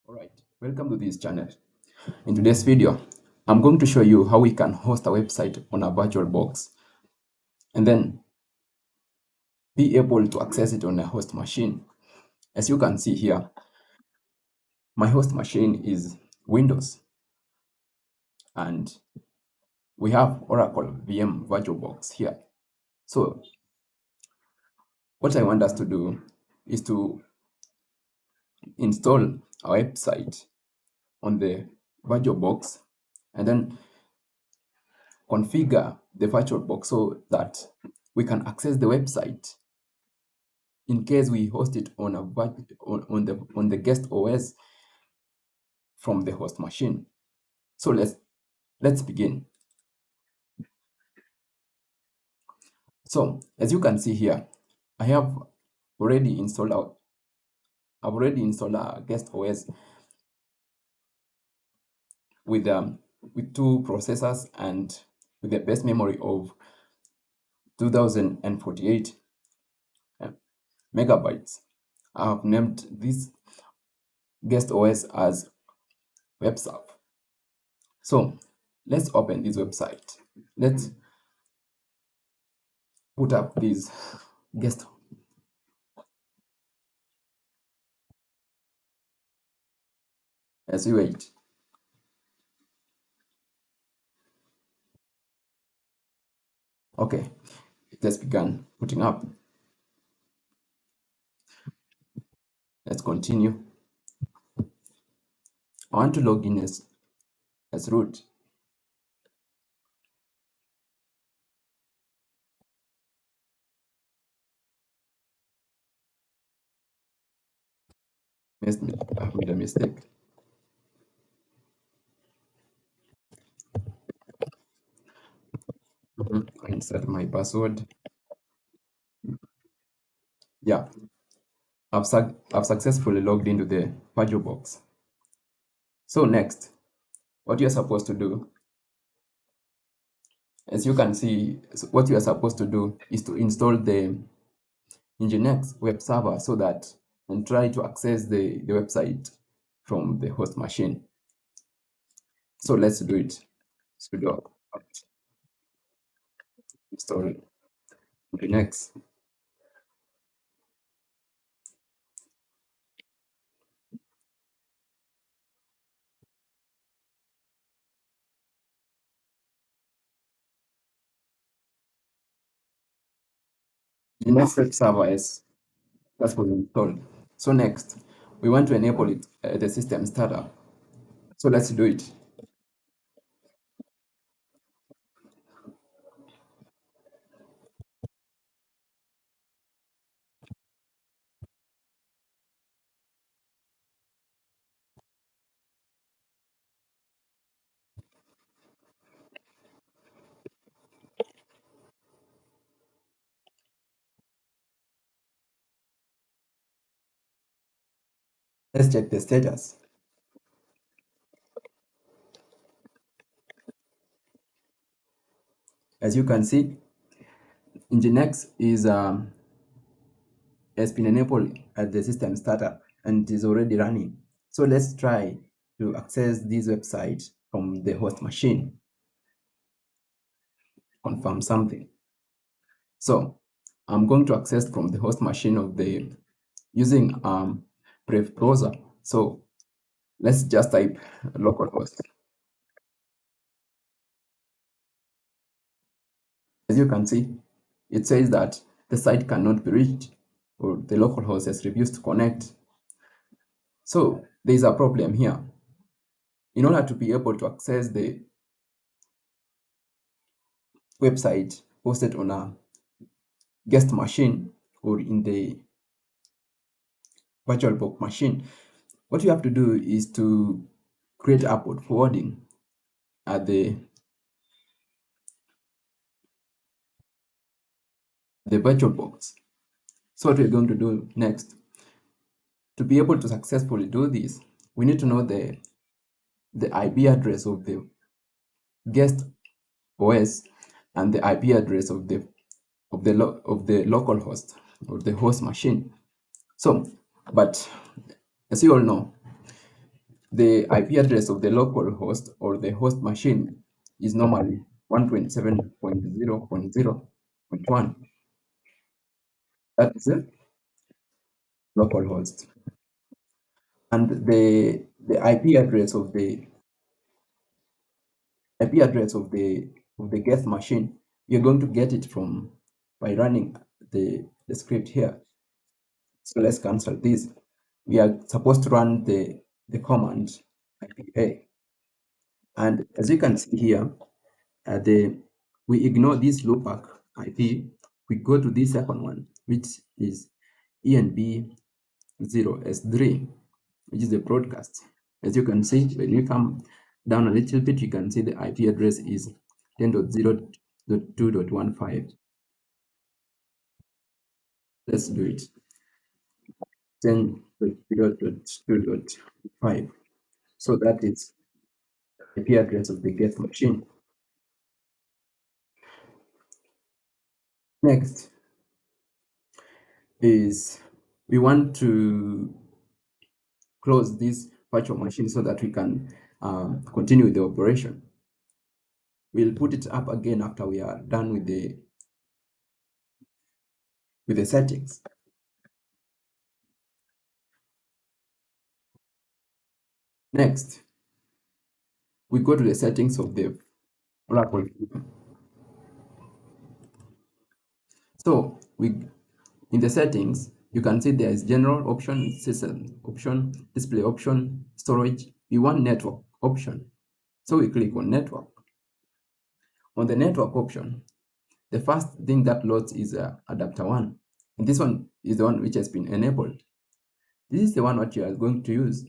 Alright, welcome to this channel. In today's video, I'm going to show you how we can host a website on a Virtualbox and then be able to access it on a host machine. As you can see here, my host machine is Windows and we have Oracle VM Virtualbox here. So what I want us to do is to install a website on the Virtualbox and then configure the Virtualbox so that we can access the website in case we host it on the guest OS from the host machine. So let's begin. So as you can see here, I have already installed a guest OS with two processors and with a base memory of 2048 megabytes. I have named this guest OS as WebServe. So let's open this website. Let's put up this guest as we wait. Okay, let's begin putting up. Let's continue. I want to log in as root. I've made a mistake. I insert my password. Yeah, I've successfully logged into the Virtualbox. So next, what you're supposed to do, as you can see, what you are supposed to do is to install the Nginx web server so that and try to access the website from the host machine. So let's do it. Sudo apt install Nginx. Nginx web server is successfully installed. So next, we want to enable it the system startup. So let's do it. Let's check the status. As you can see, Nginx has been enabled at the system startup and is already running. So let's try to access this website from the host machine. Confirm something. So I'm going to access from the host machine of the using Brave browser. So let's just type localhost. As you can see, it says that the site cannot be reached or the localhost has refused to connect. So there is a problem here. In order to be able to access the website hosted on a guest machine or in the VirtualBox machine, what you have to do is to create upward forwarding at the VirtualBox. So what we're going to do next, to be able to successfully do this, we need to know the IP address of the guest OS and the IP address of the local host or the host machine. So, but as you all know, The IP address of the local host or the host machine is normally 127.0.0.1. That's the local host. And the IP address of the guest machine, you're going to get it from by running the script here. So let's cancel this. We are supposed to run the command IPA. And as you can see here, we ignore this loopback IP. We go to this second one, which is ENB0S3, which is the broadcast. As you can see, when you come down a little bit, you can see the IP address is 10.0.2.15. Let's do it. 10.0.2.5. So that is the IP address of the guest machine. Next is we want to close this virtual machine so that we can continue the operation. We'll put it up again after we are done with the settings. Next, we go to the settings of the Oracle. So in the settings, you can see there is general option, system option, display option, storage. We want network option. So we click on network. On the network option, the first thing that loads is adapter 1. And this one is the one which has been enabled. This is the one what you are going to use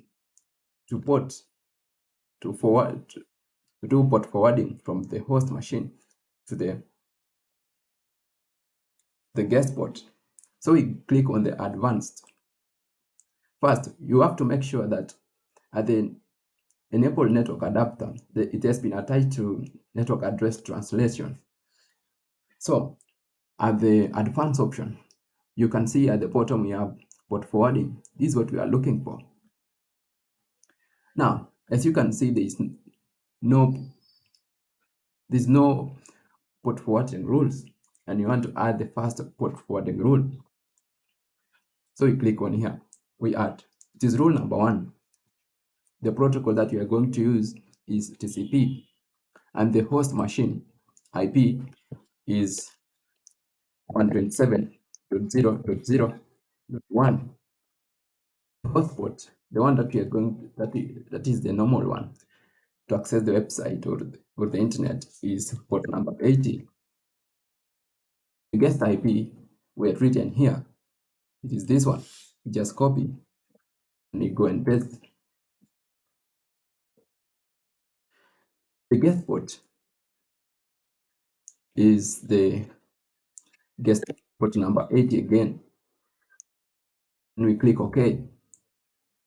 to port to forward to do port forwarding from the host machine to the guest port. So we click on the advanced. First, you have to make sure that at the enable network adapter, it has been attached to network address translation. So at the advanced option, you can see at the bottom we have port forwarding. This is what we are looking for. Now, as you can see, no there's no port forwarding rules, and you want to add the first port forwarding rule. So we click on here, we add. It is rule number 1. The protocol that we are going to use is TCP, and the host machine IP is 127.0.0.1. Host port, the one that we are going that is the normal one to access the website or the internet, is port number 80. The guest IP we had written here, it is this one. You just copy and you go and paste. The guest port is the guest port number 80 again. And we click OK.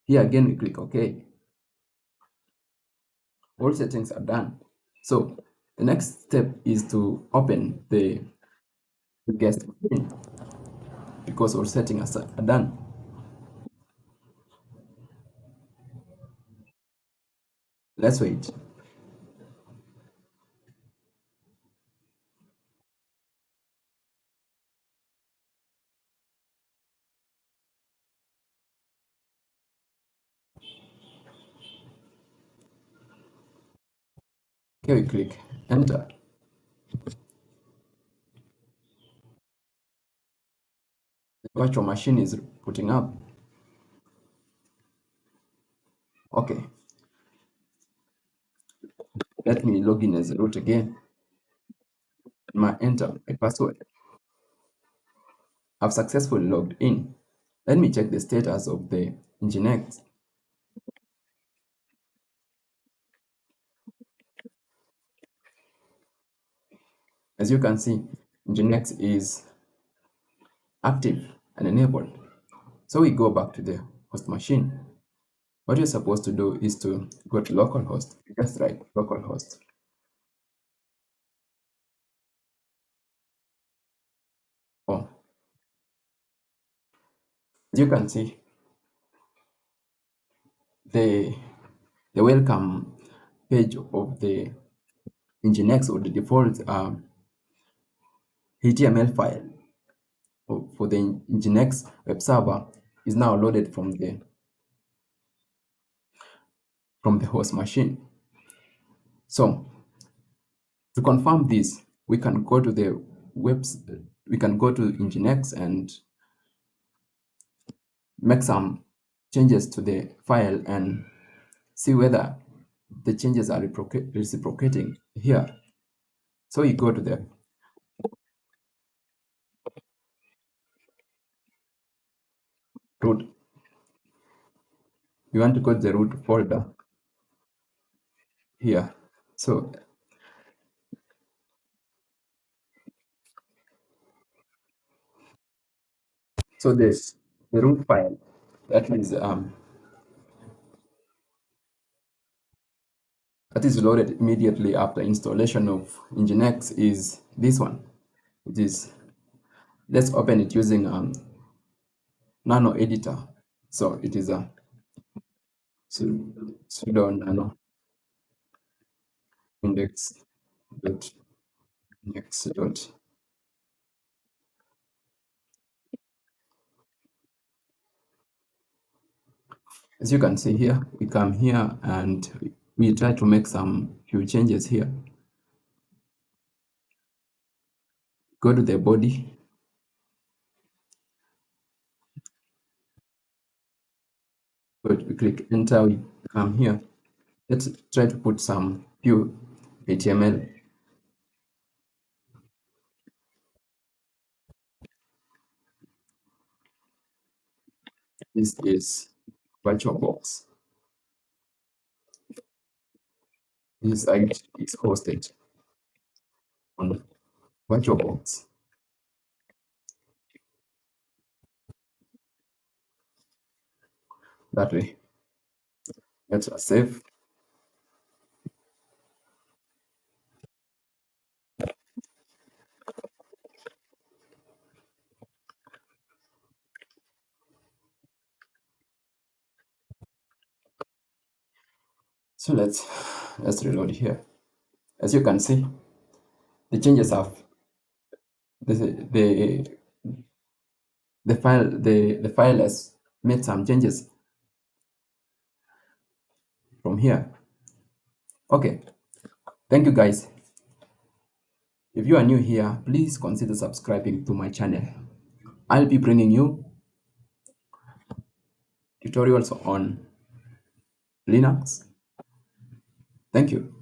Here again, we click OK. All settings are done. So the next step is to open the guest machine because all settings are done. Let's wait. Here we click enter. The virtual machine is putting up. Okay, let me log in as a root again. Enter my password. I've successfully logged in. Let me check the status of the Nginx. As you can see, Nginx is active and enabled. So we go back to the host machine. What you're supposed to do is to go to localhost. Just write localhost. Oh, as you can see, the the welcome page of the Nginx or the default HTML file for the Nginx web server is now loaded from the host machine. So to confirm this, we can go to the we can go to Nginx and make some changes to the file and see whether the changes are reciprocating here. So you go to the root. You want to go to the root folder here. So this the root file that is loaded immediately after installation of Nginx is this one. It is let's open it using nano editor. So it is a sudo nano index dot next dot. As you can see here, we come here and we try to make some few changes here. Go to the body. We click enter. We come here. Let's try to put some few HTML. This is Virtualbox. This site is hosted on Virtualbox. That way, let's save. So let's reload here. As you can see, the changes have the the file has made some changes from here. Okay, thank you guys. If you are new here, please consider subscribing to my channel. I'll be bringing you tutorials on Linux. Thank you.